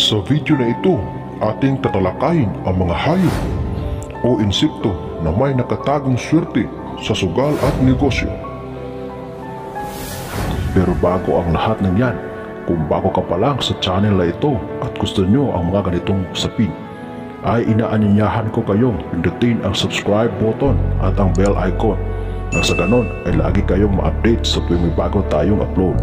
Sa video na ito, ating tatalakayin ang mga hayop o insekto na may nakatagong swerte sa sugal at negosyo. Pero bago ang lahat ng yan, kung bago ka pa lang sa channel na ito at gusto nyo ang mga ganitong usapin, ay inaanyayahan ko kayong pindutin ang subscribe button at ang bell icon nang sa ganon ay lagi kayong ma-update sa tuwing may bago tayong upload.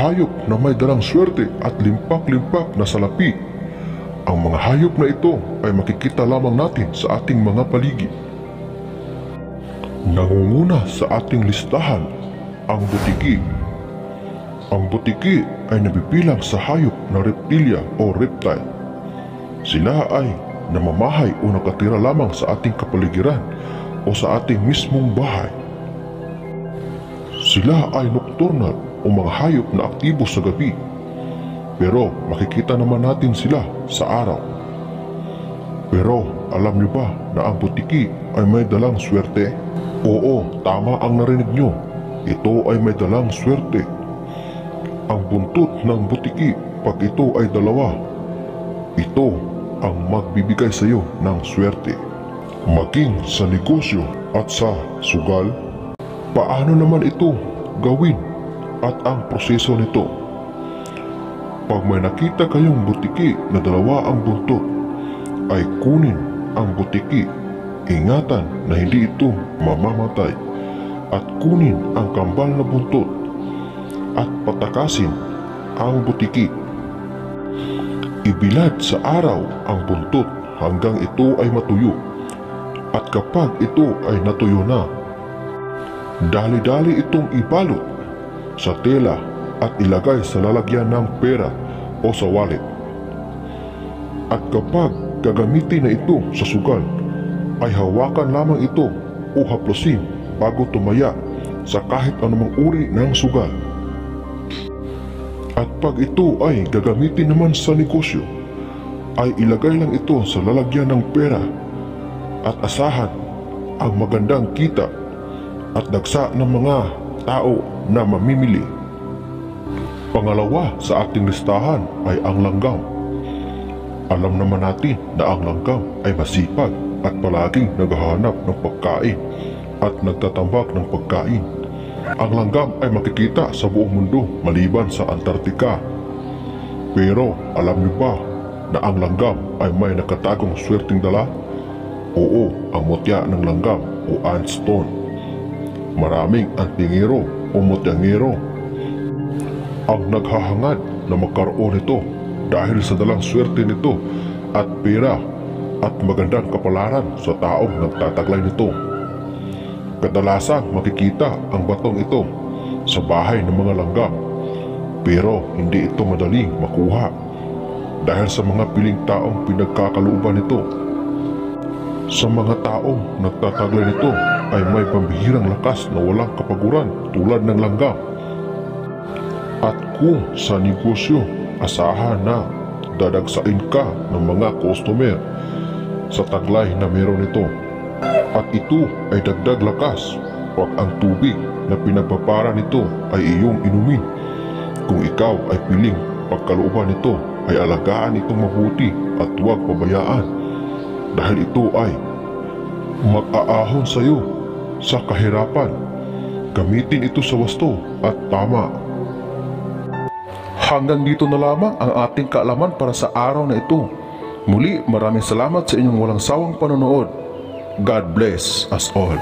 Hayop na may dalang swerte at limpak-limpak na salapi. Ang mga hayop na ito ay makikita lamang natin sa ating mga paligid. Nangunguna sa ating listahan ang butiki. Ang butiki ay nabibilang sa hayop na reptilia o reptile. Sila ay namamahay o nakatira lamang sa ating kapaligiran o sa ating mismong bahay. Sila ay nocturnal o mga hayop na aktibo sa gabi, pero makikita naman natin sila sa araw. Pero alam niyo ba na ang butiki ay may dalang swerte? Oo, tama ang narinig nyo. Ito ay may dalang swerte. Ang buntot ng butiki, pag ito ay dalawa, ito ang magbibigay sa iyo ng swerte. Maging sa negosyo at sa sugal, paano naman ito gawin? At ang proseso nito, pag may nakita kayong butiki na dalawa ang buntot, ay kunin ang butiki, ingatan na hindi ito mamamatay, at kunin ang kambal na buntot at patakasin ang butiki. Ibilad sa araw ang buntot hanggang ito ay matuyo, at kapag ito ay natuyo na, dali-dali itong ibalot sa tela at ilagay sa lalagyan ng pera o sa wallet. At kapag gagamitin na ito sa sugal, ay hawakan lamang ito o haplosin bago tumaya sa kahit anumang uri ng sugal. At pag ito ay gagamitin naman sa negosyo, ay ilagay lang ito sa lalagyan ng pera at asahan ang magandang kita at dagsa ng mga tao na mamimili. Pangalawa sa ating listahan ay ang langgam. Alam naman natin na ang langgam ay masipag at palaging naghahanap ng pagkain at nagtatambak ng pagkain. Ang langgam ay makikita sa buong mundo maliban sa Antarctica. Pero alam niyo ba na ang langgam ay may nakatagong swerteng dala? Oo, ang mutya ng langgam o ant stone. Maraming antingero o mutyangero ang naghahangad na magkaroon nito dahil sa dalang swerte nito at pera at magandang kapalaran sa taong nagtataglay nito. Kadalasang makikita ang batong ito sa bahay ng mga langgam, pero hindi ito madaling makuha dahil sa mga piling taong pinagkakalooban nito. Sa mga taong nagtataglay nito ay may pambihirang lakas na walang kapaguran tulad ng langgam. At kung sa negosyo, asahan na dadagsain ka ng mga customer sa taglay na meron nito. At ito ay dagdag lakas pag ang tubig na pinagpapara nito ay iyong inumin. Kung ikaw ay piling pagkalooban nito, ay alagaan itong mabuti at huwag pabayaan, dahil ito ay mag-aahon sa iyo sa kahirapan. Gamitin ito sa wasto at tama. Hanggang dito na lamang ang ating kaalaman para sa araw na ito. Muli, maraming salamat sa inyong walang sawang panonood. God bless us all.